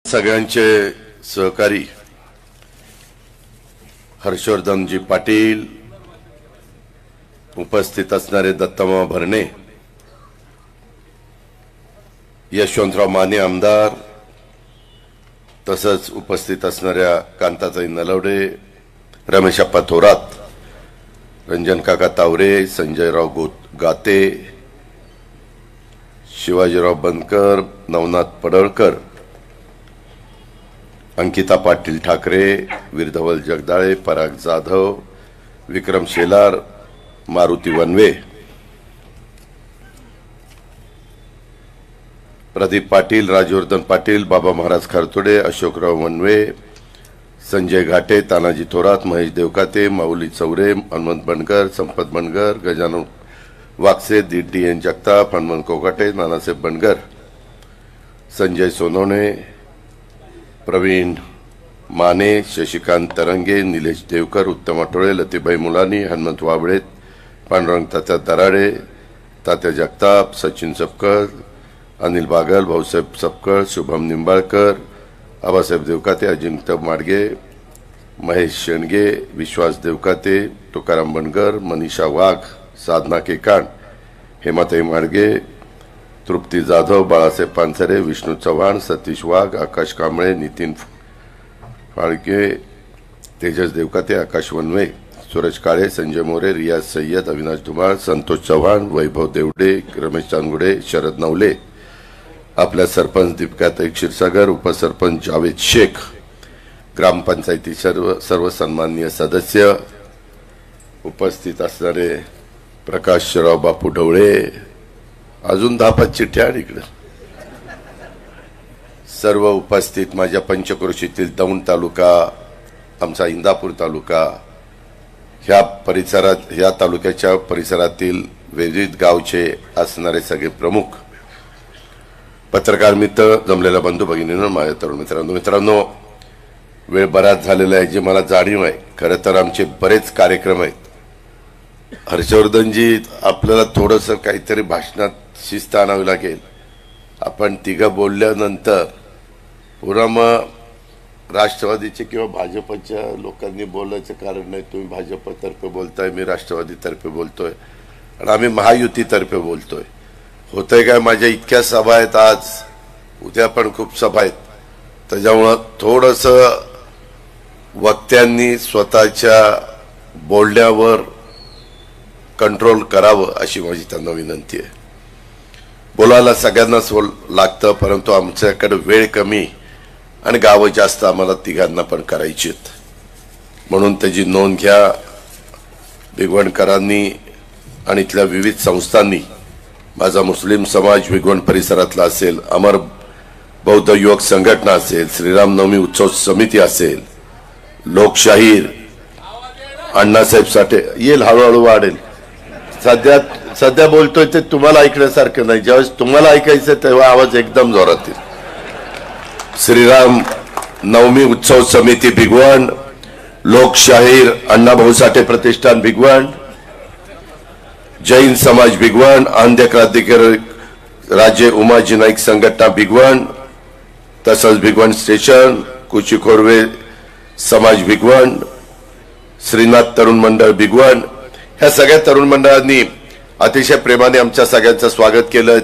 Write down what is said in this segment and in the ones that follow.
सगळ्यांचे सहकारी हर्षवर्धनजी पाटील, उपस्थित असणारे दत्तमामा भरणे, यशवंतराव माने आमदार, तसंच उपस्थित असणाऱ्या कांताताई नलवडे, रमेशप्पा थोरात, रंजन काका तावरे, संजयराव गाते, शिवाजीराव बनकर, नवनाथ पडळकर, अंकिता पाटील ठाकरे, वीरधवल जगदाळे, पराग जाधव, विक्रम शेलार, मारुती वनवे, प्रदीप पाटील, राजवर्धन पाटील, बाबा महाराज खारतोडे, अशोकराव वनवे, संजय घाटे, तानाजी थोरात, महेश देवकाते, माऊली चौरे, हनुमंत बनकर, संपत बनकर, गजानन वागसे, डी.एन. जगताप, हनुमंत कोकाटे, नानासाहेब बनकर, संजय सोनवणे, प्रवीण माने, शशिकांत तरंगे, निलेश देवकर, उत्तम आठवळे, लतीबाई मुलानी, हनुमंत वाबळे, पांडुरंग तात्या दराडे, तात्या जगताप, सचिन सपकर, अनिल बागल, भाऊसाहेब सपकर, शुभम निंबाळकर, आबासाहेब देवकाते, अजिंक्य माडगे, महेश शेणगे, विश्वास देवकाते, तुकाराम बनकर, मनीषा वाघ, साधना केकाण, हेमाताई माडगे, तृप्ती जाधव, बाळासाहेब पानसरे, विष्णू चव्हाण, सतीश वाघ, आकाश कांबळे, नितीन फाळके, तेजस देवकाते, आकाश वनवे, सूरज काळे, संजय मोरे, रियाज सय्यद, अविनाश धुमाळ, संतोष चव्हाण, वैभव देवडे, रमेश चांदगुडे, शरद नवले, आपल्या सरपंच दीपिकाताई क्षीरसागर, उपसरपंच जावेद शेख, ग्रामपंचायती सर्व सन्माननीय सदस्य, उपस्थित असणारे प्रकाशराव बापू ढवळे, अजून 10-5 चिठ्ठ्या इकडे, सर्व उपस्थित माझ्या पंचक्रोशीतील दौंड तालुका, आमचा इंदापूर तालुका, ह्या परिसरात, ह्या तालुक्याच्या परिसरातील विविध गावचे असणारे सगळे प्रमुख पत्रकार मित्र, जमलेला बंधू भगिनींनो, माझ्या तरुण मित्रांनो, वेळ बराच झालेला आहे जी मला जाणीव आहे. खरं तर आमचे बरेच कार्यक्रम आहेत. हर्षवर्धनजी, आपल्याला थोडंसं काहीतरी भाषणात शिस्त आणावी लागेल. आपण तिघं बोलल्यानंतर पुन्हा मग राष्ट्रवादीचे किंवा भाजपच्या लोकांनी बोलायचं कारण नाही. तुम्ही भाजपतर्फे बोलताय, मी राष्ट्रवादीतर्फे बोलतोय आणि आम्ही महायुतीतर्फे बोलतोय. होतंय काय, माझ्या इतक्या सभा आहेत, आज उद्या पण खूप सभा आहेत. त्याच्यामुळं थोडंसं वक्त्यांनी स्वतःच्या बोलण्यावर कंट्रोल करावं अशी माझी त्यांना विनंती आहे. बोलायला सगळ्यांनाच लागतं, परंतु आमच्याकडे वेळ कमी आणि गावं जास्त आम्हाला तिघांना पण करायची आहेत. म्हणून त्याची नोंद घ्या. भिगवणकरांनी आणि इथल्या विविध संस्थांनी, माझा मुस्लिम समाज भिगवण परिसरातला असेल, अमर बौद्ध युवक संघटना असेल, श्रीरामनवमी उत्सव समिती असेल, लोकशाहीर, अण्णासाहेब साठे, येईल हळूहळू वाढेल. सध्या बोलतोय ते तुम्हाला ऐकण्यासारखं नाही. ज्यावेळेस तुम्हाला ऐकायचं तेव्हा आवाज एकदम जोरात येईल. श्रीराम नवमी उत्सव समिती भिगवण, लोकशाहीर अण्णाभाऊ साठे प्रतिष्ठान भिगवण, जैन समाज भिगवण, आंध्य क्रांतिकारी राज्य उमाजी नाईक संघटना भिगवण, तसंच भिगवण स्टेशन, कुची खोरवे समाज भिगवण, श्रीनाथ तरुण मंडळ भिगवण, ह्या सगळ्या तरुण मंडळांनी अतिशय प्रेमाने आमच्या सगळ्यांचं स्वागत केलं.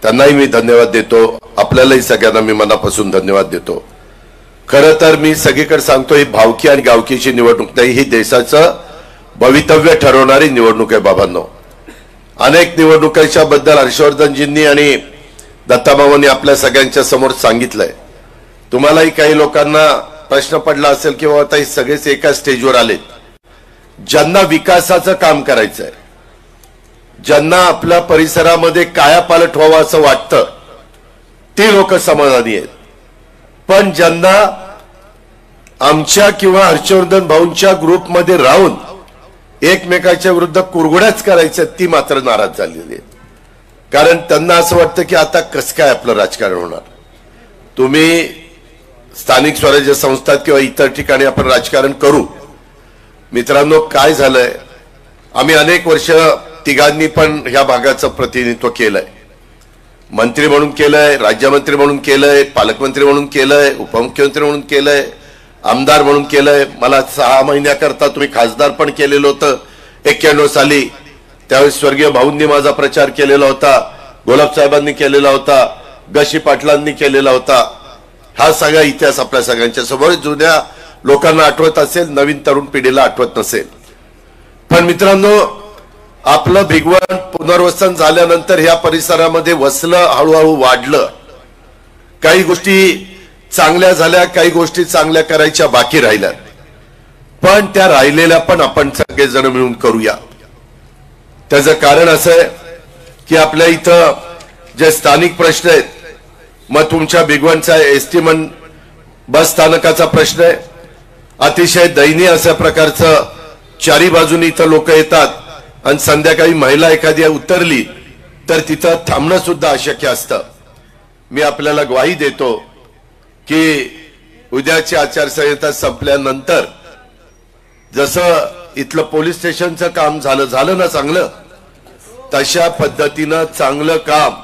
त्यांनाही मी धन्यवाद देतो. आपल्यालाही सगळ्यांना मी मनापासून धन्यवाद देतो. खरं तर मी सगळीकडे सांगतो, ही भावकी आणि गावकीची निवडणूक नाही, ही देशाचं भवितव्य ठरवणारी निवडणूक आहे. बाबांनो, अनेक निवडणुकांच्या बद्दल हर्षवर्धनजींनी आणि दत्तामामांनी आपल्या सगळ्यांच्या समोर सांगितलंय. तुम्हालाही काही लोकांना प्रश्न पडला असेल की बाबा आता सगळेच एका स्टेजवर आलेत. ज्यांना विकासाचं काम करायचं आहे, ज्यांना आपल्या परिसरामध्ये कायापालट व्हावं असं वाटतं, ती लोक समाधानी आहेत. पण ज्यांना आमच्या किंवा हर्षवर्धन भाऊंच्या ग्रुपमध्ये राहून एकमेकाच्या विरुद्ध कुरघोड्याच करायच्या, ती मात्र नाराज झालेली आहेत. कारण त्यांना असं वाटतं की आता कसं काय आपलं राजकारण होणार. तुम्ही स्थानिक स्वराज्य संस्थात किंवा इतर ठिकाणी आपण राजकारण करू. मित्रांनो, काय झालंय, आम्ही अनेक वर्ष तिघांनी पण ह्या भागाचं प्रतिनिधित्व केलंय. मंत्री म्हणून केलंय, राज्यमंत्री म्हणून केलंय, पालकमंत्री म्हणून केलंय, उपमुख्यमंत्री म्हणून केलंय, आमदार म्हणून केलंय. मला 6 महिन्याकरता तुम्ही खासदार पण केलेलं होतं 91 साली. त्यावेळेस स्वर्गीय भाऊंनी माझा प्रचार केलेला होता, गोलाब साहेबांनी केलेला होता, गशी पाटलांनी केलेला होता. हा सगळा इतिहास आपल्या सगळ्यांच्या समोर जुन्या लोकांना आठवत असेल, नवीन तरुण पिढीला आठवत नसेल. पण मित्रांनो, आपलं भिगवण पुनर्वसन झाल्यानंतर ह्या परिसरामध्ये वसलं, हळूहळू वाढलं. काही गोष्टी चांगल्या झाल्या, काही गोष्टी चांगल्या करायच्या बाकी राहिल्या, पण त्या राहिलेल्या पण आपण सगळेजण मिळून करूया. त्याचं कारण असं आहे की आपल्या इथं जे स्थानिक प्रश्न आहेत, मग तुमच्या भिगवणचा एसटी बस स्थानकाचा प्रश्न आहे. अतिशय दयनीय अशा प्रकारचं चारी बाजूनी इथं लोक येतात आणि संध्याकाळी महिला एखादी उतरली तर तिथं थांबणं सुद्धा अशक्य असतं. मी आपल्याला ग्वाही देतो की उद्याची आचारसंहिता संपल्यानंतर जसं इथलं पोलीस स्टेशनचं काम झालं ना चांगलं, तशा पद्धतीनं चांगलं काम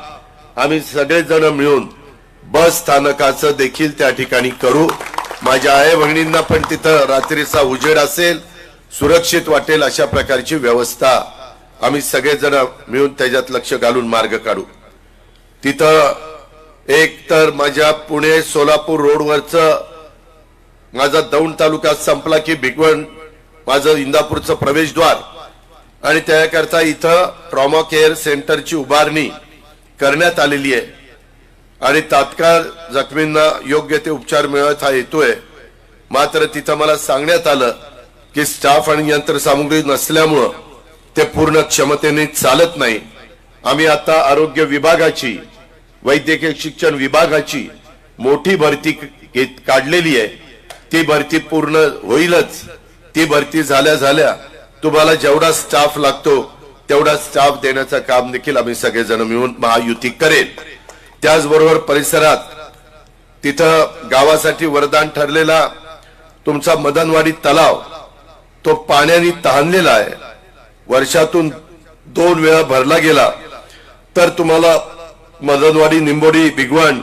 आम्ही सगळेजण मिळून बस स्थानकाचं देखील त्या ठिकाणी करू. माझ्या आई बहिणींना पण तिथं रात्रीचा उजेड असेल, सुरक्षित वाटेल अशा प्रकारची व्यवस्था आम्ही सगळेजण मिळून त्याच्यात लक्ष घालून मार्ग काढू. तिथं एक तर माझ्या पुणे सोलापूर रोडवरचं माझा दौंड तालुका संपला की भिगवण माझं इंदापूरचं प्रवेशद्वार, आणि त्याकरता इथं ट्रॉमा केअर सेंटरची उभारणी करण्यात आलेली आहे आणि तात्काळ जखमींना योग्य ते उपचार मिळत हा हेतू आहे. मात्र तिथं मला सांगण्यात आलं की स्टाफ आणि यंत्रसामुग्री नसल्यामुळं ते पूर्ण क्षमतेने चालत नाही. आम्ही आता आरोग्य विभागाची, वैद्यकीय शिक्षण विभागाची मोठी भरती काढलेली आहे. ती भरती पूर्ण होईलच. ती भरती झाल्या तुम्हाला जेवढा स्टाफ लागतो तेवढा स्टाफ देण्याचं काम देखील आम्ही सगळेजण मिळून महायुती करेल. त्याचबरोबर परिसरात तिथं गावासाठी वरदान ठरलेला तुमचा मदनवाडी तलाव तो पाण्याने तहानलेला आहे. वर्षातून 2 वेळा भरला गेला तर तुम्हाला मदनवाडी, निंबोडी, भिगवण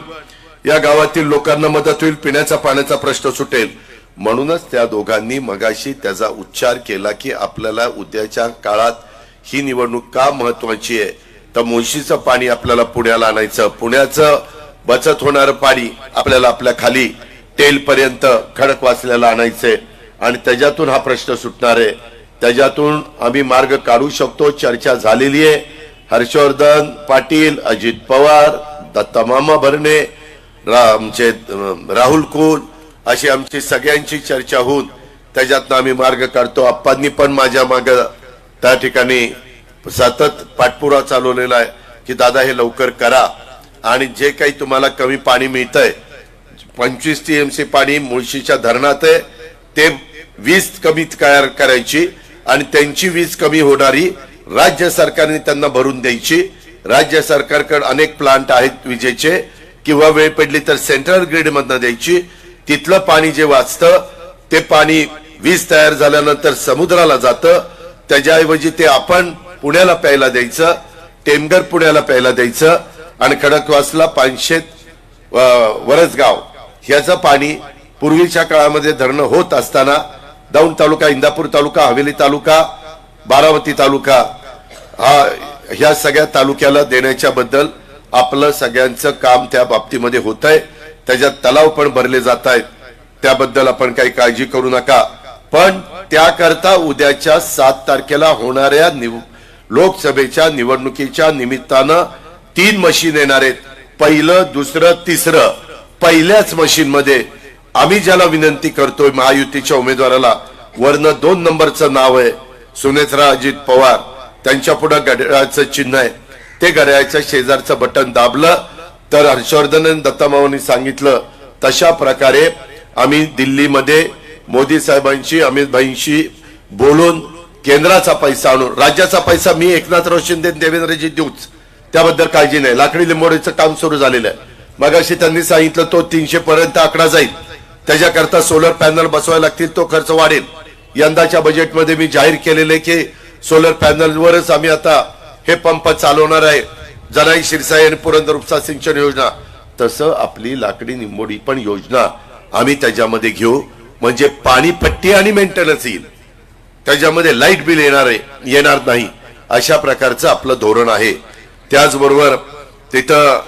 या गावातील लोकांना मदत होईल, पिण्याच्या पाण्याचा प्रश्न सुटेल. म्हणूनच त्या दोघांनी मगाशी त्याचा उच्चार केला की आपल्याला उद्याच्या काळात ही निवडणूक का महत्वाची आहे, तर मुळशीचं पाणी आपल्याला पुण्याला आणायचं, पुण्याचं बचत होणारं पाणी आपल्याला आपल्या खाली टेल पर्यंत खडकवासल्याला आणायचंय आणि त्याच्यातून हा प्रश्न सुटणार आहे. त्याच्यातून आम्ही मार्ग काढू शकतो. चर्चा झालेली आहे. हर्षवर्धन पाटील, अजित पवार, दत्तामामा भरणे, आमचे राहुल कुल अशी आमची सगळ्यांची चर्चा होऊन त्याच्यातनं आम्ही मार्ग काढतो. आप्पांनी पण माझ्या माग त्या ठिकाणी सतत पाठपुरावा चालवलेला आहे की दादा हे लवकर करा आणि जे काही तुम्हाला कमी पाणी मिळतंय 25 TMC पाणी मुळशीच्या धरणात आहे ते 20 कमी करायची आणि त्यांची 20 कमी होणारी राज्य सरकारने त्यांना भरून द्यायची. राज्य सरकारकडे अनेक प्लांट आहेत विजेचे, किंवा वेळ पडली तर सेंट्रल ग्रिड मधनं द्यायची. तिथलं पाणी जे वाचतं ते पाणी 20 तयार झाल्यानंतर समुद्राला जातं. त्याच्याऐवजी ते आपण पुण्याला प्यायला द्यायचं, टेमघर पुण्याला प्यायला द्यायचं आणि खडकवासला, पानशेत, वरसगाव ह्याचं पाणी पूर्वीच्या काळामध्ये धरणं होत असताना दौंड तालुका, इंदापूर तालुका, हवेली तालुका, बारामती तालुका ह्या सगळ्या तालुक्याला देण्याच्या बद्दल आपलं सगळ्यांचं काम त्या बाबतीमध्ये होत आहे. त्याच्यात तलाव पण भरले जात आहेत, त्याबद्दल आपण काही काळजी करू नका. पण त्याकरता उद्याच्या 7 तारखेला होणाऱ्या लोकसभेच्या निवडणुकीच्या निमित्तानं 3 मशीन येणार आहेत. पहिलं, दुसरं, तिसरं. पहिल्याच मशीन मध्ये आम्ही ज्याला विनंती करतोय महायुतीच्या उमेदवाराला, वरनं 2 नंबरचं नाव आहे सुनेत्रा अजित पवार, त्यांच्या पुढे घड्याळाचं चिन्ह आहे. ते घड्याळाच्या शेजारचं बटन दाबलं तर हर्षवर्धन आणि दत्तामावांनी सांगितलं तशा प्रकारे आम्ही दिल्लीमध्ये मोदी साहेबांशी, अमित भाईंशी बोलून केंद्राचा पैसा आणून, राज्याचा पैसा मी एकनाथराव शिंदे, देवेंद्रजी देऊच, त्याबद्दल काळजी नाही. लाकडी लिंबोडीचं काम सुरू झालेलं आहे. मगाशी त्यांनी सांगितलं तो 300 पर्यंत आकडा जाईल. त्याच्याकरता सोलर पॅनल बसवायला लागतील, तो खर्च वाढेल. यंदाच्या बजेटमध्ये मी जाहीर केलेले की सोलर पॅनलवरच आम्ही आता हे पंप चालवणार आहे. जनाई शिरसाई आणि पुरंदर उपसा सिंचन योजना, तसं आपली लाकडी निंबोडी पण योजना आम्ही त्याच्यामध्ये घेऊ, म्हणजे पाणीपट्टी आणि मेंटेनन्स येईल, त्याच्यामध्ये लाईट बिल येणार नाही, अशा प्रकारचं आपलं धोरण आहे. त्याचबरोबर तिथं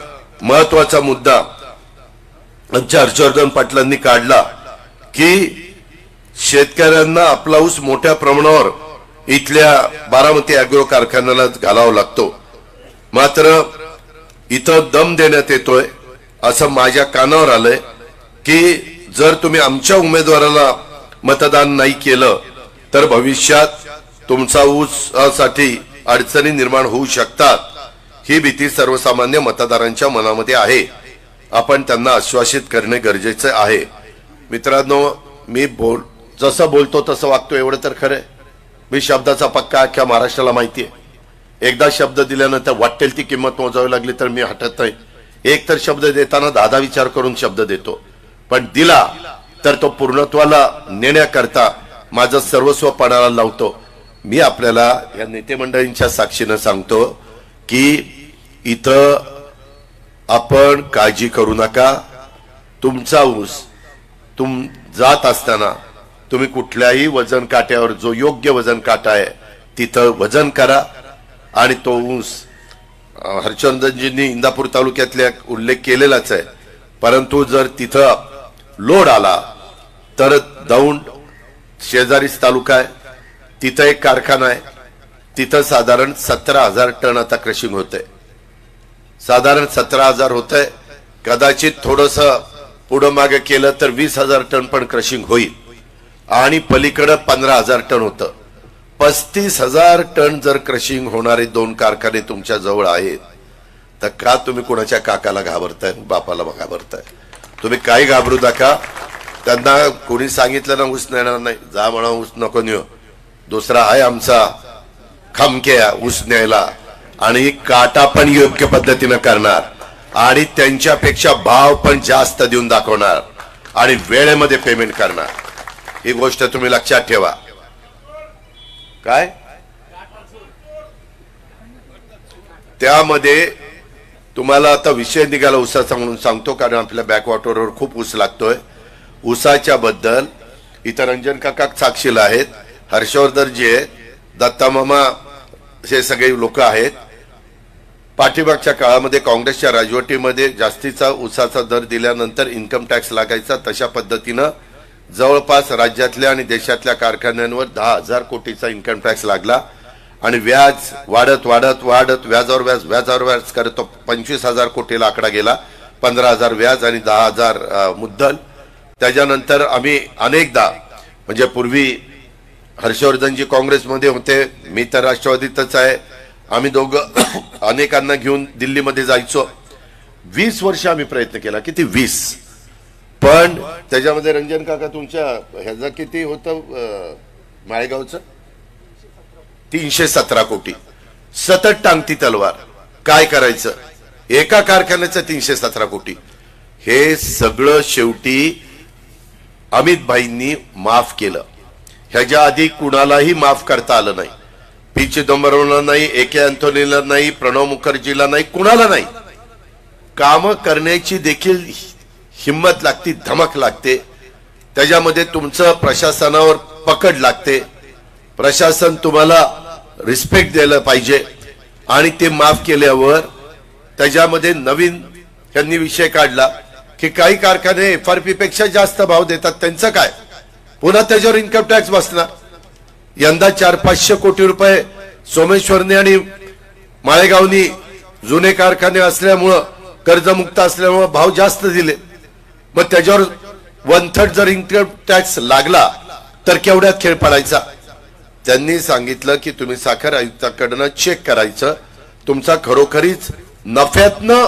महत्वाचा मुद्दा आमच्या हर्षवर्धन पाटलांनी काढला की शेतकऱ्यांना आपला ऊस मोठ्या प्रमाणावर इथल्या बारामती अॅग्रो कारखान्याला घालावा लागतो, मात्र इथं दम देण्यात येतोय असं माझ्या कानावर आलंय की जर तुम्ही आमच्या उमेदवाराला मतदान नाही केलं तर भविष्यात तुमचा ऊसासाठी अडचणी निर्माण होऊ शकतात, ही भीती सर्वसामान्य मतदारांच्या मनामध्ये आहे. आपण त्यांना आश्वासित करणे गरजेचे आहे. मित्रांनो, मी जसं बोलतो तसं वागतो एवढं तर खरं. मी शब्दाचा पक्का अख्ख्या महाराष्ट्राला माहिती आहे. एकदा शब्द दिल्यानंतर वाटेल ती किंमत मोजावी लागली तर मी हटत नाही. एक तर शब्द देताना 10 विचार करून शब्द देतो, पण दिला तर तो पूर्णत्वाला नेण्याकरता माझं सर्वस्व पणाला लावतो. मी आपल्याला या नेते मंडळींच्या साक्षीनं सांगतो की इथं आपण काळजी करू नका. तुमचा ऊस जात असताना तुम्ही कुठल्याही वजन काट्यावर जो योग्य वजन काटा आहे तिथं वजन करा आणि तो ऊस हर्षवर्धनजींनी इंदापूर तालुक्यातल्या उल्लेख केलेलाच आहे, परंतु जर तिथं लोड आला तर दौंड शेजारीच तालुका आहे, तिथं एक कारखाना आहे, तिथं साधारण 17,000 टन आता क्रशिंग होतंय. साधारण 17,000 होतंय. कदाचित थोडस पुढं मागे केलं तर 20,000 टन पण क्रशिंग होईल आणि पलीकडे 15,000 टन होतं. 35,000 टन जर क्रशिंग होणारे 2 कारखाने तुमच्या जवळ आहेत तर का तुम्ही कोणाच्या काकाला घाबरताय, बापाला घाबरताय? तुम्ही काही घाबरू नका. त्यांना कोणी सांगितलं ना ऊस नेणार नाही, जा म्हणा ऊस नको नेऊ. दुसरा आहे आमचा खमक्या ऊस न्यायला आणि काटा पण योग्य पद्धतीने करणार आणि त्यांच्यापेक्षा भाव पण जास्त देऊन दाखवणार आणि वेळेमध्ये पेमेंट करणार. ही गोष्ट तुम्ही लक्षात ठेवा. काय त्यामध्ये तुम्हाला आता विषय निघाला ऊसाचा म्हणून सांगतो, कारण आपल्या बॅकवॉटरवर खूप ऊस लागतोय. ऊसाच्या बद्दल इतर रंजन काका साक्षीला आहेत, हर्षवर्धनजी आहेत, दत्ता मामा, हे सगळे लोक आहेत. पाठीमागच्या काळामध्ये काँग्रेसच्या राजवटीमध्ये जास्तीचा ऊसाचा दर दिल्यानंतर इन्कम टॅक्स लागायचा, तशा पद्धतीनं जवळपास राज्यातल्या आणि देशातल्या कारखान्यांवर 10,000 कोटीचा इन्कम टॅक्स लागला आणि व्याज वाढत वाढत वाढत व्याजावर व्याज करत 25,000 कोटीला आकडा गेला. 15,000 व्याज आणि 10,000 मुद्दल. त्याच्यानंतर आम्ही अनेकदा, म्हणजे पूर्वी हर्षवर्धनजी काँग्रेसमध्ये होते, मी तर राष्ट्रवादीतच आहे, आम्ही दोघं अनेकांना घेऊन दिल्लीमध्ये जायचो. 20 वर्ष आम्ही प्रयत्न केला. किती? 20. पण त्याच्यामध्ये रंजन काका तुमच्या ह्याचं किती होतं माळेगावचं? 317 कोटी. सतत टांगती तलवार. काय करायचं? एका कारखान्याचं 317 कोटी. हे सगळं शेवटी अमित भाईंनी माफ केलं. ह्याच्या आधी कुणालाही माफ करता आलं नाही. पी चिदंबरमला नाही, ए.के. अँथोनीला नाही, प्रणव मुखर्जीला नाही, कुणाला नाही. काम करण्याची देखील हिम्मत लागते, धमक लागते. त्याच्यामध्ये तुमचं प्रशासनावर पकड लागते. प्रशासन तुम्हाला रिस्पेक्ट द्यायला पाहिजे आणि ते माफ केल्यावर त्याच्यामध्ये नवीन त्यांनी विषय काढला की काही कारखाने एफआरपी पेक्षा जास्त भाव देतात, त्यांचं काय? पुन्हा त्याच्यावर इन्कम टॅक्स बसणार. यंदा 400-500 कोटी रुपये सोमेश्वरने आणि माळेगावनी जुने कारखाने असल्यामुळं, कर्जमुक्त असल्यामुळं भाव जास्त दिले. मग त्याच्यावर 1/3 जर इन्कम टॅक्स लागला तर केवढ्यात खेळ पडायचा? त्यांनी सांगितलं की तुम्ही साखर आयुक्ताकडनं चेक करायचं, तुमचा खरोखरीच नफ्यातनं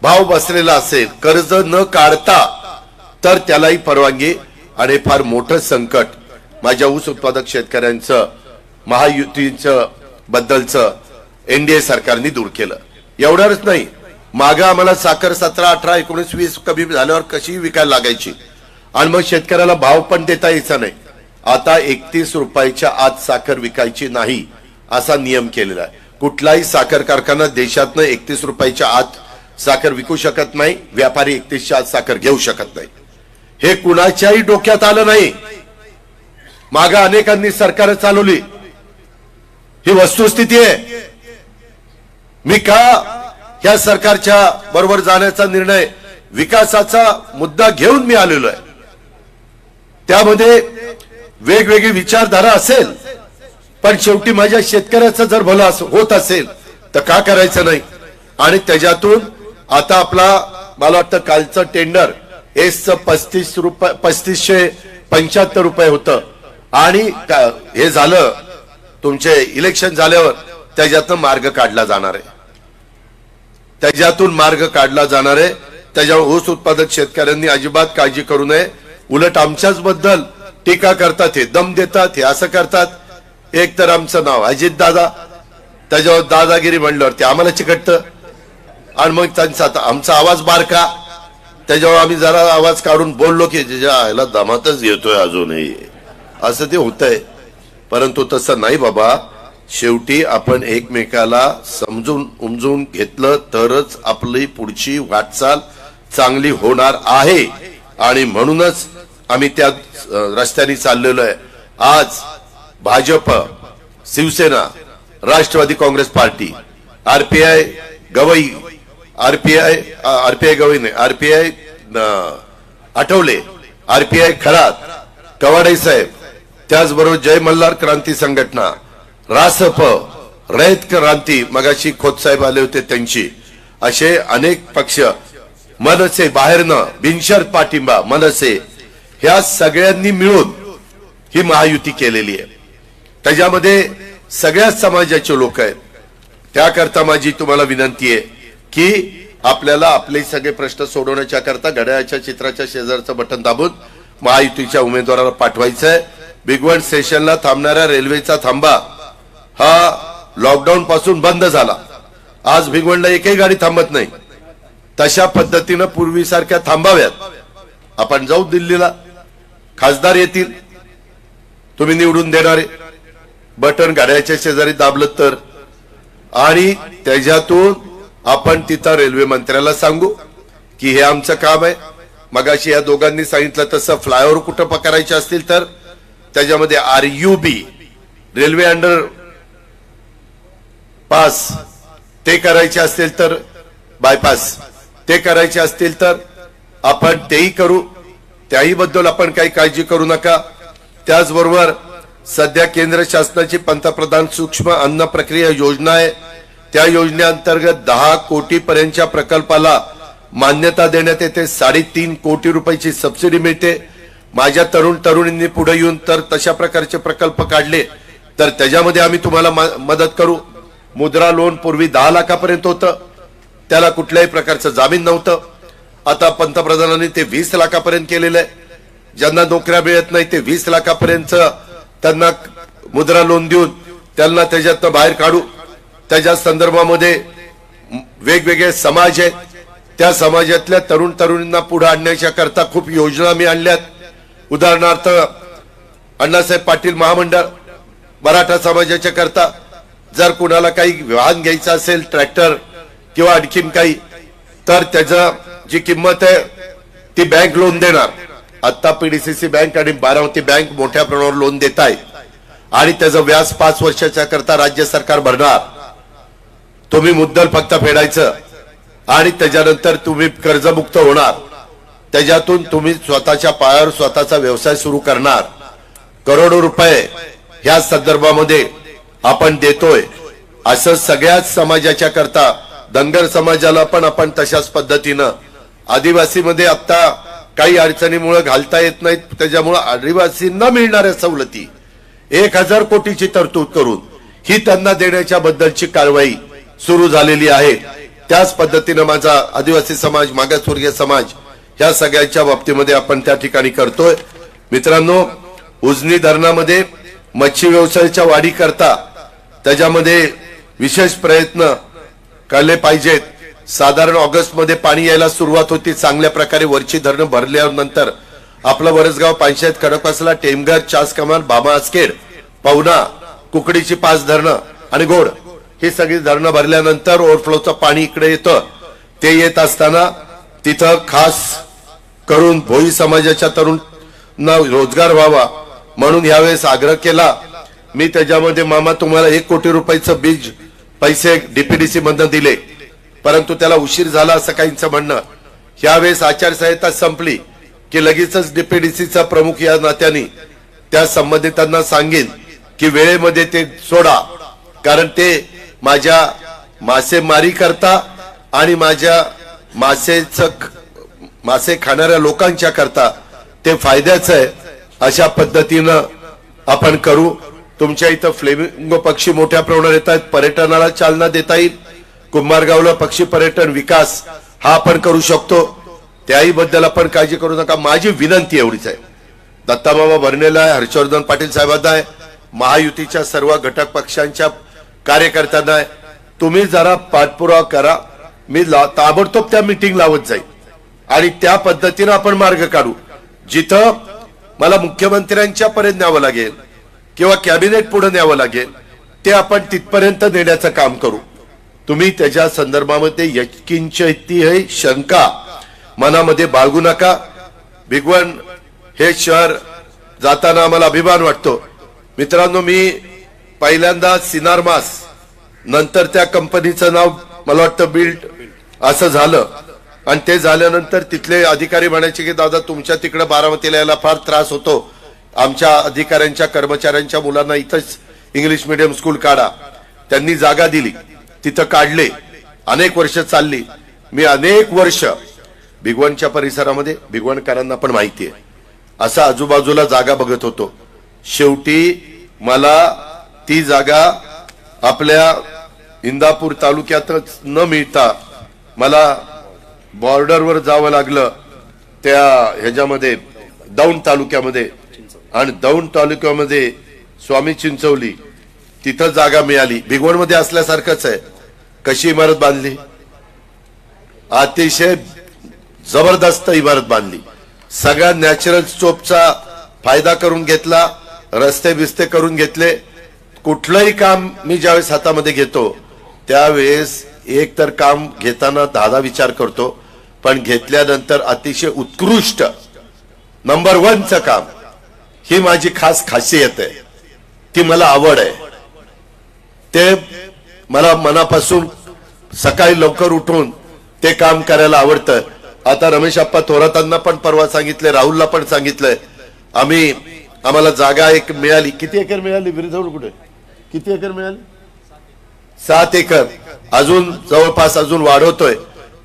भाव बसलेला असेल, कर्ज न काढता, तर त्यालाही परवानगी. आणि फार मोठं संकट माझ्या ऊस उत्पादक शेतकऱ्यांचं महायुतीचं बद्दलचं एनडीए सरकारने दूर केलं. एवढंच नाही, मागे आम्हाला साखर 17, 18, 19, 20 कमी झाल्यावर कशी विकायला लागायची आणि मग शेतकऱ्याला भाव पण देता यायचा नाही. आता 31 रुपयाच्या आत साखर विकायची नाही असा नियम केलेला आहे. कुठलाही साखर कारखाना देशातनं 31 रुपयाच्या आत साखर विकू शकत नाही, व्यापारी 31च्या आत साखर घेऊ शकत नाही. हे कुणाच्याही डोक्यात आलं नाही. मागे अनेकांनी सरकार चालवली, ही वस्तुस्थिती आहे. मी का या सरकारच्या बरोबर जाण्याचा निर्णय विकासाचा मुद्दा घेऊन मी आलेलो आहे. त्यामध्ये वेगवेगळी विचारधारा असेल, पण शेवटी माझ्या शेतकऱ्याचं जर भलं होत असेल तर का करायचं नाही. आणि त्याच्यातून आता आपला मला वाटतं कालचं टेंडर एसचं 3575 रुपये होतं आणि हे झालं तुमचे इलेक्शन झाल्यावर त्याच्यातून मार्ग काढला जाणार आहे. त्याच्यातून मार्ग काढला जाणार आहे. त्याच्यावर ऊस उत्पादक शेतकऱ्यांनी अजिबात काळजी करू नये. उलट आमच्याच बद्दल टीका करतात, हे दम देतात, हे असं करतात. एक तर आमचं नाव अजित दादा, त्याच्यावर दादागिरी म्हणल्यावर ते आम्हाला चिकटतं. आणि मग त्यांचा आमचा आवाज बारका, त्याच्यावर आम्ही जरा आवाज काढून बोललो की ज्याच्या याला दमातच येतोय अजूनही, असं ते होतंय. परंतु तसं नाही बाबा. शेवटी आपण एकमेकाला समजून उमजून घेतलं तरच आपली पुढची वाटचाल चांगली होणार आहे. आणि म्हणूनच आम्ही त्या रस्त्याने चाललेलो आहे. आज Bhajap, Shiv Sena, Rashtravadi Congress party, RPI Gavai Athawale, RPI Kharat, Kawade saheb, त्याचबरोबर जय मल्हार क्रांती संघटना, रासप, रयत क्रांती, मगाशी खोत साहेब आले होते त्यांची, असे अनेक पक्ष, मनसे बाहेरनं बिनशर्त पाठिंबा, मनसे, ह्या सगळ्यांनी मिळून ही महायुती केलेली आहे. त्याच्यामध्ये सगळ्याच समाजाचे लोक आहेत. त्याकरता माझी तुम्हाला विनंती आहे की आपल्याला आपले सगळे प्रश्न सोडवण्याच्या करता घड्याळाच्या चित्राच्या शेजारचं बटन दाबून महायुतीच्या उमेदवाराला पाठवायचं आहे. भिगवण स्टेशनला थांबणाऱ्या रेल्वेचा थांबा हा लॉकडाऊन पासून बंद झाला. आज भिगवणला एकही गाडी थांबत नाही. तशा पद्धतीनं पूर्वीसारख्या थांबाव्यात. आपण जाऊ दिल्लीला, खासदार येतील, तुम्ही निवडून देणारे, बटन घड्याळाच्या शेजारी दाबलं तर, आणि त्याच्यातून आपण तिथं रेल्वे मंत्र्याला सांगू की हे आमचं काम आहे. मगाशी या दोघांनी सांगितलं तसं फ्लायओव्हर कुठं पकडायचे असतील तर त्याच्यामध्ये RUB रेल्वे अंडर पास ते करायचे असतील तर, बायपास ते करायचे असतील तर आपण तेही करू. त्याही बद्दल आपण काही काळजी करू नका. त्याचबरोबर सध्या केंद्र शासनाची पंतप्रधान सूक्ष्म अन्न प्रक्रिया योजना आहे. त्या योजनेअंतर्गत 10 कोटी पर्यंतच्या प्रकल्पाला मान्यता देण्यात येते. 3.5 कोटी रुपयाची सबसिडी मिळते. माझ्या तरुणींनी पुढे येऊन तर तशा प्रकारचे प्रकल्प काढले तर त्याच्यामध्ये आम्ही तुम्हाला मदत करू. मुद्रा लोन पूर्वी 10 लाखापर्यंत होतं, त्याला कुठल्याही प्रकारचं जामीन नव्हतं. आता पंतप्रधानांनी ते 20 लाखापर्यंत केलेलं आहे. ज्यांना नोकऱ्या मिळत नाही ते 20 लाखापर्यंत त्यांना मुद्रा लोन देऊन त्यांना त्याच्यातनं बाहेर काढू. त्याच्या संदर्भामध्ये वेगवेगळे समाज आहेत, त्या समाजातल्या तरुणींना पुढे आणण्याच्या करता खूप योजना मी आणल्यात. उदाहरणार्थ अण्णासाहेब पाटील महामंडळ मराठा समाजाच्या करता जर कुणाला काही वाहन घ्यायचं असेल, ट्रॅक्टर किंवा आणखीन काही, तर त्याचा जी किंमत आहे ती बँक लोन देणार. आता PDCC बँक आणि बारामती बँक मोठ्या प्रमाणावर लोन देत आहे आणि त्याचं व्याज 5 वर्षाच्या करता राज्य सरकार भरणार. तुम्ही मुद्दल फक्त फेडायचं आणि त्याच्यानंतर तुम्ही कर्जमुक्त होणार. त्याच्यातून तुम्ही स्वतःच्या पायावर स्वतःचा व्यवसाय सुरू करणार. करोडो रुपये ह्या संदर्भामध्ये आपण देतोय. असं सगळ्याच समाजाच्या करता, धनगर समाजाला पण आपण तशाच पद्धतीनं, आदिवासीमध्ये आता काही अडचणीमुळे घालता येत नाहीत, त्याच्यामुळे आदिवासींना मिळणाऱ्या सवलती 1000 कोटीची तरतूद करून ही त्यांना देण्याच्या बद्दलची कारवाई सुरू झालेली आहे. त्याच पद्धतीनं माझा आदिवासी समाज, मागासवर्गीय समाज, ह्या सगळ्यांच्या बाबतीमध्ये आपण त्या ठिकाणी करतोय. मित्रांनो, उजनी धरणामध्ये मच्छी व्यवसायाच्या वाढी करता त्याच्यामध्ये विशेष प्रयत्न केले पाहिजेत. साधारण ऑगस्ट मध्ये पाणी यायला सुरुवात होती चांगल्या प्रकारे. वरची धरणं भरल्यानंतर आपलं वरसगाव, पानशेत, खडकवासला, टेमघर, चास कमाल, बामा आसखेड, पवना, कुकडीची 5 धरणं आणि गोड ही सगळी धरणं भरल्यानंतर ओव्हरफ्लोचं पाणी इकडे येतं. ते येत असताना तिथं खास करून भोई समाजाच्या तरुणांना रोजगार व्हावा म्हणून यावेळेस आग्रह केला मी. त्याच्यामध्ये मामा तुम्हाला 1 कोटी रुपयाचं बीज पैसे डीपीडीसी मधून दिले, परंतु त्याला उशीर झाला असं काहींचं म्हणणं. यावेळेस आचारसंहिता संपली की लगेचच डीपीडीसीचा प्रमुख या नात्याने त्या संबंधितांना सांगेन की वेळेमध्ये ते सोडा, कारण ते माझ्या मासेमारी करता आणि माझ्या मासे खाणाऱ्या लोकांच्या करता ते फायद्याचं आहे. अशा पद्धतीनं आपण करू. तुमच्या इथं फ्लेमिंगो पक्षी मोठ्या प्रमाणात येत आहेत, पर्यटनाला चालना देता येईल. कुंभारगावला पक्षी पर्यटन विकास हा आपण करू शकतो, त्याही बद्दल आपण काळजी करू नका. माझी विनंती एवढीच आहे, दत्ताबाबा भरणेला आहे, हर्षवर्धन पाटील साहेबांना आहे, महायुतीच्या सर्व घटक पक्षांच्या कार्यकर्त्यांना आहे, तुम्ही जरा पाठपुरावा करा. मी ताबडतोब त्या मीटिंग लावत जाईल आणि त्या पद्धतीनं आपण मार्ग काढू. जिथं मला मुख्यमंत्र्यांच्या पर्यंत न्यावं लागेल किंवा कॅबिनेट पुढे न्यावं लागेल ते आपण तिथपर्यंत नेण्याचं काम करू. तुम्ही त्याच्या संदर्भामध्ये यत्किंचितही शंका मनामध्ये बाळगू नका. भिगवण हे शहर जाताना आम्हाला अभिमान वाटतो. मित्रांनो, मी पहिल्यांदा सिनारमास नंतर त्या कंपनीचं नाव मला वाटतं बिल्ड असं झालं आणि ते झाल्यानंतर तिथले अधिकारी म्हणायचे की दादा तुमच्या तिकडे बारामतीला यायला फार त्रास होतो, आमच्या अधिकाऱ्यांच्या कर्मचाऱ्यांच्या मुलांना इथंच इंग्लिश मीडियम स्कूल काढा. त्यांनी जागा दिली, तिथं काढले, अनेक वर्ष चालली. मी अनेक वर्ष भिगवणच्या परिसरामध्ये, भिगवणकरांना पण माहिती आहे, असं आजूबाजूला जागा बघत होतो. शेवटी मला ती जागा आपल्या इंदापूर तालुक्यातच न मिळता मला बॉर्डरवर जावं लागलं, त्या ह्याच्यामध्ये दौंड तालुक्यामध्ये, आणि दौंड तालुक्यामध्ये स्वामी चिंचवली तिथं जागा मिळाली. भिगवणमध्ये असल्यासारखंच आहे. कशी इमारत बांधली, अतिशय जबरदस्त इमारत बांधली. सगळ्या नॅचरल स्कोपचा फायदा करून घेतला, रस्ते बिस्ते करून घेतले. कुठलंही काम मी ज्यावेळेस हातामध्ये घेतो त्यावेळेस एक तर काम घेताना 10 विचार करतो, पण घेतल्यानंतर अतिशय उत्कृष्ट नंबर 1चं काम, ही माझी खास खासियत आहे, ती मला आवड आहे. ते मला मनापासून सकाळी लवकर उठून ते काम करायला आवडतं. आता रमेश आप्पा थोरातांना पण परवा सांगितले, राहुलला पण सांगितलंय, आम्हाला जागा एक मिळाली. किती एकर मिळाली विरजवळ? कुठे किती एकर मिळाली? 7 एकर. अजून जवळपास अजून वाढवतोय.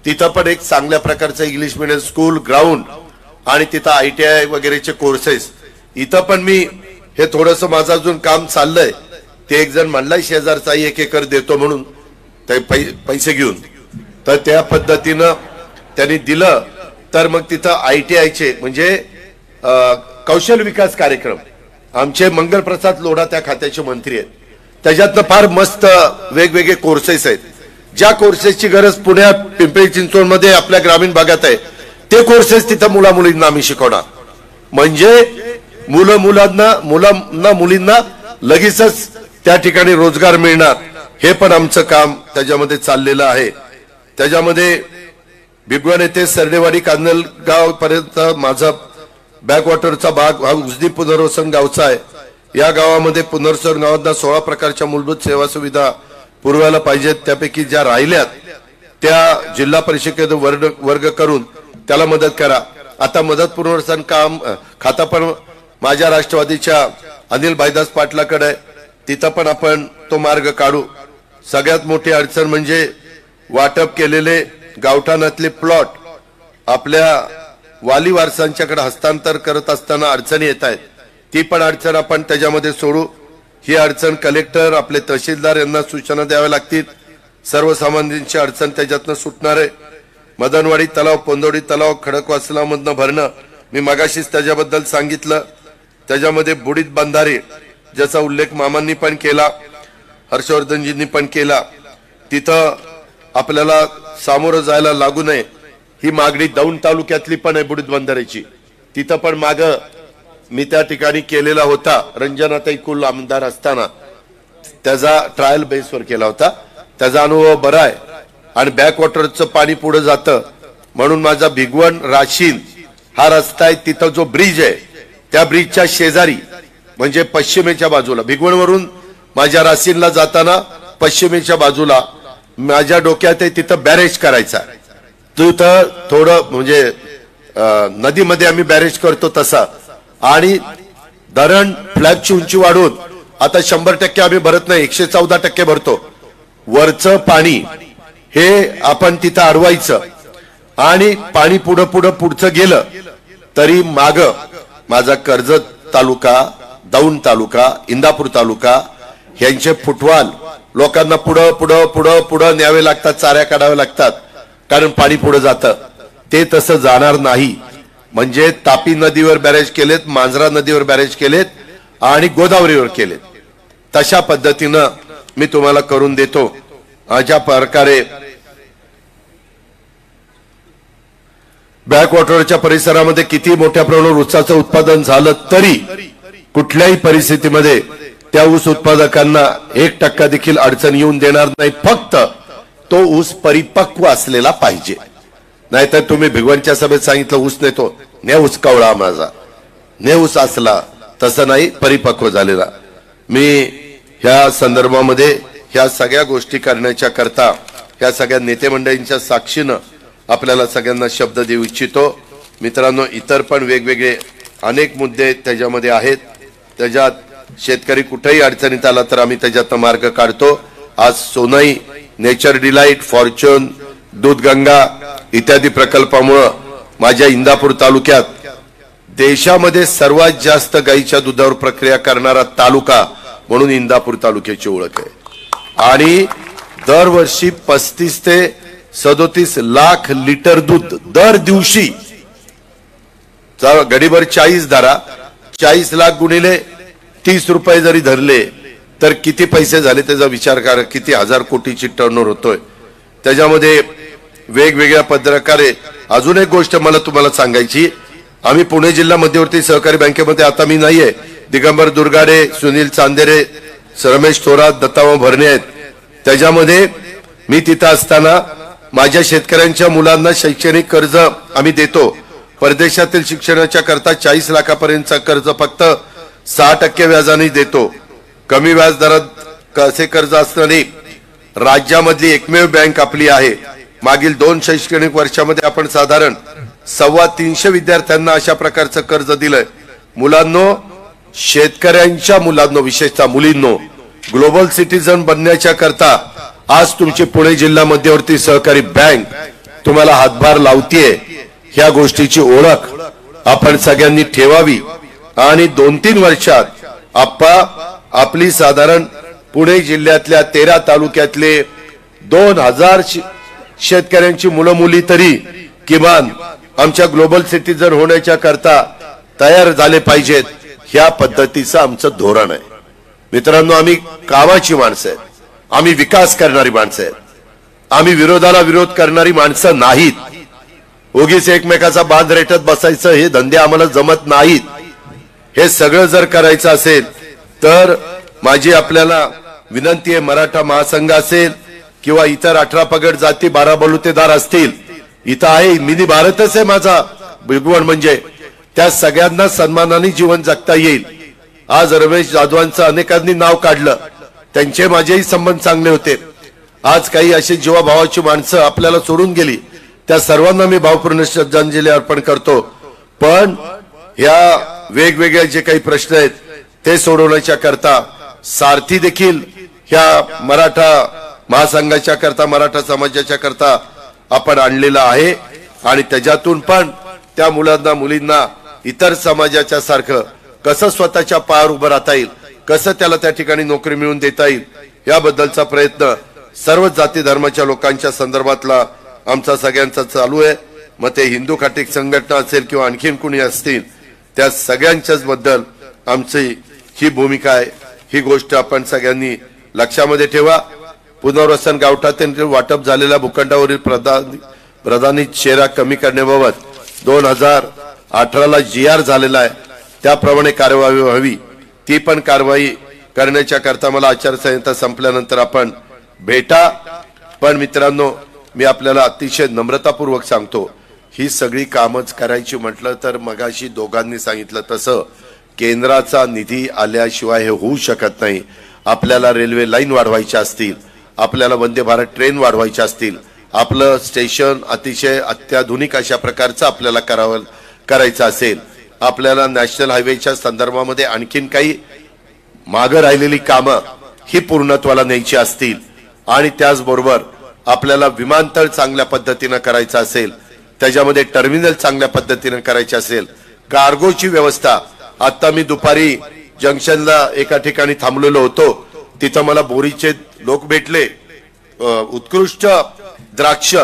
तिथं पण एक चांगल्या प्रकारचं इंग्लिश मीडियम स्कूल, ग्राउंड आणि तिथं ITI वगैरेचे कोर्सेस. इथं पण मी हे थोडस माझं अजून काम चाललंय. ते एक जण म्हणलाय शेजारचा 1 एकर देतो म्हणून, ते पैसे घेऊन, तर त्या पद्धतीनं त्यांनी दिलं. तर मग तिथं ITIचे म्हणजे कौशल विकास कार्यक्रम, आमचे मंगलप्रसाद लोढा त्या खात्याचे मंत्री आहेत, त्याच्यातनं फार मस्त वेगवेगळे कोर्सेस आहेत. ज्या कोर्सेसची गरज पुण्यात, पिंपरी चिंचवडमध्ये, आपल्या ग्रामीण भागात आहे, ते कोर्सेस तिथं मुलींना आम्ही शिकवणार. म्हणजे मुलींना लगेचच त्या ठिकाणी रोजगार मिळणार. हे पण आमचं काम त्याच्यामध्ये चाललेलं आहे. त्याच्यामध्ये भिगवण येथे सरडेवाडी कांदलगाव पर्यंत माझा बॅकवॉटरचा भाग हा उजनी पुनर्वसन गावचा आहे. या गावामध्ये पुनर्वसन गावांना 16 प्रकारच्या मूलभूत सेवा सुविधा पुरवायला पाहिजेत. त्यापैकी ज्या राहिल्यात त्या जिल्हा परिषदेत वर्ग करून त्याला मदत करा. आता मदत पुनर्वसन काम खाता पण माझ्या राष्ट्रवादीच्या अनिल भाईदास पाटलाकडे आहे, तिथं पण आपण तो मार्ग काढू. सगळ्यात मोठी अडचण म्हणजे वाटप केलेले गावठाणातले प्लॉट आपल्या वाली वारसांच्याकडे हस्तांतर करत असताना अडचणी येत आहेत. ती पण अडचण आपण त्याच्यामध्ये सोडू. ही अडचण कलेक्टर, आपले तहसीलदार यांना सूचना द्याव्या लागतील. सर्वसामान्यांची अडचण त्याच्यातनं सुटणार आहे. मदनवाडी तलाव, पोंदोडी तलाव खडकवासला मधनं भरणं, मी मगाशीच त्याच्याबद्दल सांगितलं. त्याच्यामध्ये बुडीत बंधारे ज्याचा उल्लेख मामांनी पण केला, हर्षवर्धनजींनी पण केला, तिथं आपल्याला सामोरं जायला लागू नये ही मागणी दौंड तालुक्यातली पण आहे. बुडीत बंधाऱ्याची तिथं पण माग मी त्या ठिकाणी केलेला होता, रंजनाताई कुल आमदार असताना त्याचा ट्रायल बेसवर केला होता. त्याचा अनुभव बरा आहे आणि बॅकवॉटरचं पाणी पुढे जातं म्हणून माझा भिगवण राशीन हा रस्ता आहे, तिथं जो ब्रिज आहे त्या ब्रिजच्या शेजारी म्हणजे पश्चिमेच्या बाजूला भिगवणवरून माझ्या राशीनला जाताना पश्चिमेच्या बाजूला माझ्या डोक्यात आहे तिथं बॅरेज करायचा. तिथं थोडं म्हणजे नदीमध्ये आम्ही बॅरेज करतो तसा आणि धरण फ्लॅगची उंची वाढवून आता 100% आम्ही भरत नाही, 114% भरतो. वरचं पाणी हे आपण तिथं अडवायचं आणि पाणी पुढचं गेलं तरी माग माझा कर्जत तालुका, दौंड तालुका, इंदापूर तालुका यांचे फुटवाल लोकांना पुढं न्यावे लागतात, चाऱ्या काढाव्या लागतात कारण पाणी पुढे जातं. ते तसं जाणार नाही. म्हणजे तापी नदीवर बॅरेज केलेत, मांजरा नदीवर बॅरेज केलेत आणि गोदावरीवर केलेत. तशा पद्धतीनं मी तुम्हाला करून देतो. अशा प्रकारे बॅकवॉटरच्या परिसरामध्ये किती मोठ्या प्रमाणावर ऊसाचं उत्पादन झालं तरी कुठल्याही परिस्थितीमध्ये त्या ऊस उत्पादकांना 1% देखील अडचण येऊन देणार नाही. फक्त तो ऊस परिपक्व असलेला पाहिजे. नाहीतर तुम्ही भिगवणच्या सभेत सांगितलं ऊस नेतो, ने ऊस कवळा माझा, ने ऊस असला, तसं नाही, परिपक्व झालेला. मी ह्या संदर्भामध्ये ह्या सगळ्या गोष्टी करण्याच्या करता ह्या सगळ्या नेते मंडळींच्या साक्षीनं आपल्याला सगळ्यांना शब्द देऊ इच्छितो. मित्रांनो, इतर पण वेगवेगळे अनेक मुद्दे त्याच्यामध्ये आहेत. त्याच्यात शेतकरी कुठेही अडचणीत आला तर आम्ही त्याच्यात मार्ग काढतो. आज Sonai, Nature Delight, Fortune, Dudhganga इत्यादी प्रकल्पामुळं माझ्या इंदापूर तालुक्यात देशामध्ये सर्वात जास्त गाईच्या दुधावर प्रक्रिया करणारा तालुका म्हणून इंदापूर तालुक्याची ओळख आहे. आणि दरवर्षी 35 ते 37 लाख लिटर दूध दर दिवशी, गडीभर 40 धरा, 40 लाख गुणिले 30 रुपये जरी धरले तर किती पैसे झाले त्याचा विचार करा. किती हजार कोटीची टर्नओव्हर होतोय. त्याच्यामध्ये वेगवेगळ्या प्रकारे अजून एक गोष्ट मला तुम्हाला सांगायची. आम्ही पुणे जिल्हा मध्यवर्ती सहकारी बँकेमध्ये आता मी नाहीये, दिगंबर दुर्गाडे, सुनील चांदेरे, रमेश थोरात, दत्तामा भरणे आहेत. त्याच्यामध्ये मी तिथं असताना माझ्या शेतकऱ्यांच्या मुलांना शैक्षणिक कर्ज आम्ही देतो. परदेशातील शिक्षणाच्या करता 40 लाखापर्यंतचा कर्ज फक्त 6% व्याजाने देतो. कमी व्याज दरात असे कर्ज असणारी राज्यामधली एकमेव बँक आपली आहे. मागील 2 शैक्षणिक वर्षामध्ये आपण साधारण 325 विद्यार्थ्यांना अशा प्रकारचं कर्ज दिलंय. मुलांनो, शेतकऱ्यांच्या मुलांनो, विशेषतः मुलींनो, ग्लोबल सिटीजन बनण्याच्या करता आज तुमची पुणे जिल्हा मध्यवर्ती सहकारी बँक तुम्हाला हातभार लावतीये. ह्या गोष्टीची ओळख आपण सगळ्यांनी ठेवावी आणि 2-3 वर्षात आपली साधारण पुणे जिल्ह्यातल्या 13 तालुक्यातले 2000 शेतकऱ्यांची मुलं मुली तरी किमान आमच्या ग्लोबल सिटीजन होण्याच्या करता तयार झाले पाहिजेत. ह्या पद्धतीचं आमचं धोरण आहे. मित्रांनो, आम्ही कामाची माणसं आहेत, आम्ही विकास करणारी माणसं आहेत, आम्ही विरोधाला विरोध करणारी माणसं नाहीत. उगीच एकमेकाचा बांध रेटत बसायचं हे धंदे आम्हाला जमत नाहीत. हे सगळं जर करायचं असेल तर माझी आपल्याला विनंती आहे, मराठा महासंघ असेल किंवा इतर 18 पगड जाती 12 बलुतेदार असतील, इथं आहे मिनी भारतच आहे माझा भिगवण. म्हणजे त्या सगळ्यांना सन्मानाने जीवन जगता येईल. आज रमेश जाधवांचं अनेकांनी नाव काढलं, त्यांचे माझेही संबंध चांगले होते. आज काही अशी जीवाभावाची माणसं आपल्याला सोडून गेली, त्या सर्वांना मी भावपूर्ण श्रद्धांजली अर्पण करतो. पण ह्या वेगवेगळे जे काही प्रश्न आहेत ते सोडवण्याच्या करता सारथी देखील ह्या मराठा महासंघाच्या करता, मराठा समाजाच्या करता आपण आणलेला आहे. आणि त्याच्यातून पण त्या मुलांना मुलींना इतर समाजाच्या सारखं कसं स्वतःच्या पायावर उभं राहता येईल, कसं त्याला त्या ठिकाणी नोकरी मिळवून देता येईल, याबद्दलचा प्रयत्न सर्व जाती धर्माच्या लोकांच्या संदर्भातला आमचा सगळ्यांचा चालू आहे. मग ते हिंदू खाटीक संघटना असेल किंवा आणखीन कुणी असतील, त्या सगळ्यांच्याच बद्दल आमची ही भूमिका आहे. ही गोष्ट आपण सगळ्यांनी लक्षामध्ये ठेवा. पुनर्वसन गावठाण वाटप झालेल्या भूखंडावरील प्रधानी शेरा कमी करण्याबाबत 2018ला GR झालेला आहे, त्याप्रमाणे कार्यवाही व्हावी. ती पण कारवाई करण्याच्या करता मला आचारसंहिता संपल्यानंतर आपण भेटा पण मित्रांनो, मी आपल्याला अतिशय नम्रतापूर्वक सांगतो, ही सगळी कामच करायची म्हटलं तर मगाशी दोघांनी सांगितलं तसं केंद्राचा निधी आल्याशिवाय हे होऊ शकत नाही. आपल्याला रेल्वे लाईन वाढवायच्या असतील, आपल्याला वंदे भारत ट्रेन वाढवायच्या असतील, आपलं स्टेशन अतिशय अत्याधुनिक अशा प्रकारचं आपल्याला करायचं असेल, आपल्याला नॅशनल हायवेच्या संदर्भामध्ये आणखीन काही मागे राहिलेली कामं ही पूर्णत्वाला न्यायची असतील आणि त्याचबरोबर आपल्याला विमानतळ चांगल्या पद्धतीने करायचं असेल, त्याच्यामध्ये टर्मिनल चांगल्या पद्धतीने करायचे असेल, कार्गोची व्यवस्था. आता मी दुपारी जंक्शनला एका ठिकाणी थांबलेलो होतो, तिथं मला बोरीचे लोक भेटले. उत्कृष्ट द्राक्ष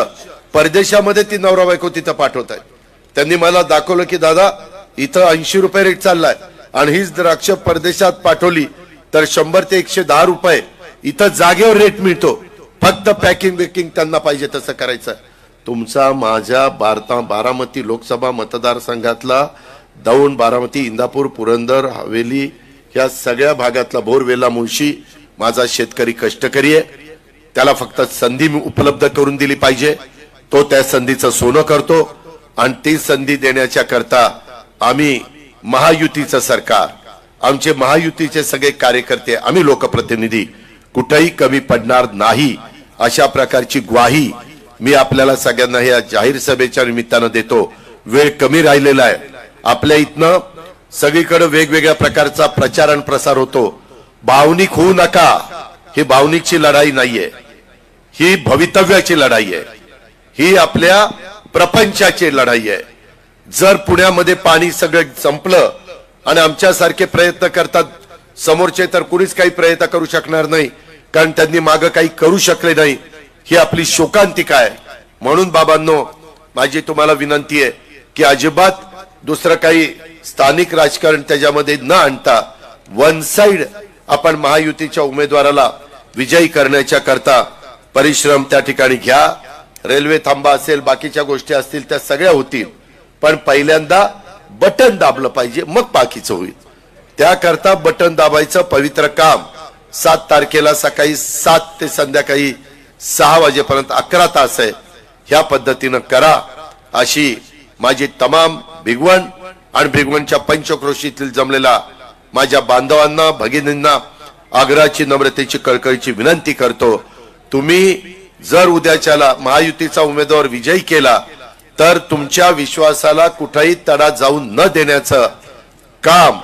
परदेशामध्ये ती नवरा बायको तिथं पाठवत आहेत. त्यांनी मला दाखवलं की दादा इथं 80 रुपये रेट चाललाय आणि हीच द्राक्ष परदेशात पाठवली तर 100 ते 110 रुपये इथं जागेवर रेट मिळतो. फक्त पॅकिंग बेकिंग त्यांना पाहिजे तसं करायचं. तुमचा माझ्या बारामती लोकसभा मतदारसंघातला दौंड, बारामती, इंदापूर, पुरंदर, हवेली या सगळ्या भागातला बोरवेला, मुळशी माझा शेतकरी कष्टकरी आहे. त्याला फक्त संधी उपलब्ध करून दिली पाहिजे. तो त्या संधीचं सोनं करतो आणि ती संधी देण्याच्या करता आम्ही महायुतीचं सरकार, आमचे महायुतीचे सगळे कार्यकर्ते, आम्ही लोकप्रतिनिधी कुठेही कमी पडणार नाही अशा प्रकारची ग्वाही मी आपल्याला सगळ्यांना या जाहीर सभेच्या निमित्तानं देतो. वेळ कमी राहिलेला आहे. आपल्या इथनं सगळीकडे वेगवेगळ्या प्रकारचा प्रचार आणि प्रसार होतो. भावनिक होऊ नका. ही भावनिकची लढाई नाहीये, ही भवितव्याची लढाई आहे, ही आपल्या प्रपंचाची लढाई आहे. जर पुण्यामध्ये पाणी सगळं संपलं आणि आमच्यासारखे प्रयत्न करतात समोरचे, तर कुणीच काही प्रयत्न करू शकणार नाही, कारण त्यांनी मागं काही करू शकले नाही. ही आपली शोकांतिका आहे. म्हणून बाबांनो, माझी तुम्हाला विनंती आहे की अजिबात दुसरं काही स्थानिक राजकारण त्याच्यामध्ये न आणता वन साइड आपण महायुतीच्या उमेदवाराला विजयी करण्याच्या करता परिश्रम त्या ठिकाणी घ्या. रेल्वे थांबा असेल, बाकीच्या गोष्टी असतील त्या सगळ्या होतील, पण पहिल्यांदा बटन दाबलं पाहिजे, मग बाकीचं होईल. त्याकरता बटन दाबायचं पवित्र काम 7 तारखेला सकाळी 7 ते संध्याकाळी 6 वाजेपर्यंत 11 तास आहे. ह्या पद्धतीनं करा अशी माझी तमाम भिगवण आणि भिगवणच्या पंचक्रोशीतील जमलेला माझ्या बांधवांना, भगिनींना आग्रहाची, नम्रतेची, कळकळीची विनंती करतो. तुम्ही जर उद्याच्याला महायुतीचा उमेदवार विजयी केला तर तुमच्या विश्वासाला कुठेही तडा जाऊ न देण्याचं काम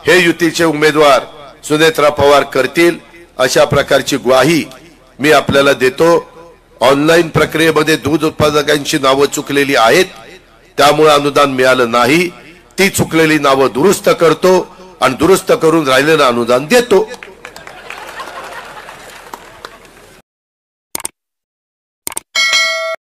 हे युतीचे उमेदवार सुनेत्रा पवार करतील अशा प्रकारची ग्वाही मी आपल्याला देतो. ऑनलाईन प्रक्रियेमध्ये दूध उत्पादकांची नावं चुकलेली आहेत, त्यामुळे अनुदान मिळालं नाही. ती चुकलेली नावं दुरुस्त करतो आणि दुरुस्त करून राहिलेलं अनुदान देतो.